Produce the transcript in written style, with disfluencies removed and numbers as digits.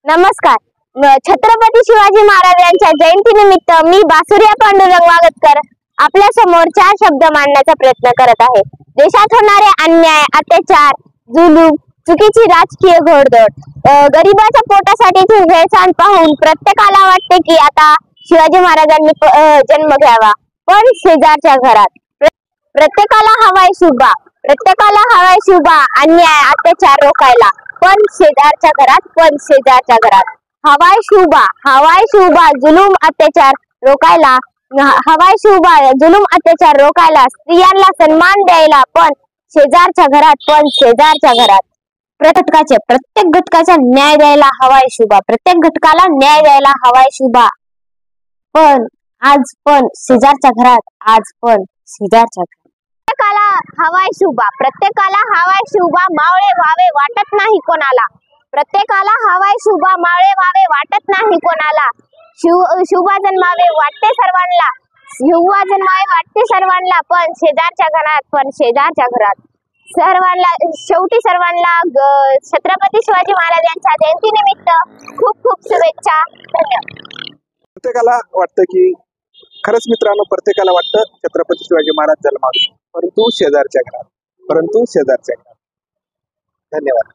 नमस्कार. छत्रपती शिवाजी महाराज यांच्या जयंतीनिमित्त मी बासुरिया पांडुरंग वागतकर आपल्या समोर 4 शब्द मांडण्याचा प्रयत्न करत आहे. देशात होणारे अन्याय, अत्याचार, जुलूम, चुकीची राजकीय घोडदौड, गरिबाच्या पोटासाठीची हेळसांड पाहून प्रत्येकाला वाटते की आता शिवाजी महाराजांनी जन्म घ्यावा, पण शेजारच्या घरात. प्रत्येकाला हवाय शुभा, प्रत्येकाला हवाय शुभा अन्याय अत्याचार रोखायला, पण शेजारच्या घरात. हवाय शुभा जुलूम अत्याचार रोखायला, हवाय शुभा जुलूम अत्याचार रोखायला, स्त्रियांना सन्मान द्यायला, पण शेजारच्या घरात. प्रत्येक घटकाचा न्याय द्यायला हवाय शुभा, प्रत्येक घटकाला न्याय द्यायला हवाय शुभा, पण शेजारच्या घरात. प्रत्येकाला हवाय शुभा मावळे व्हावे वाटत नाही कोणाला. प्रत्येकाला हवाय शुभा मावळे व्हावे वाटत नाही कोणाला. शुभा जन्मावे वाटते सर्वांना, पण शेजारच्या घरात. शेवटी सर्वांना छत्रपती शिवाजी महाराज यांच्या जयंतीनिमित्त खूप खूप शुभेच्छा. धन्यवाद. प्रत्येकाला वाटतं की खरंच मित्रांनो, प्रत्येकाला वाटतं छत्रपती शिवाजी महाराज जन्मावे, परंतु शेजारच्या घरात. धन्यवाद.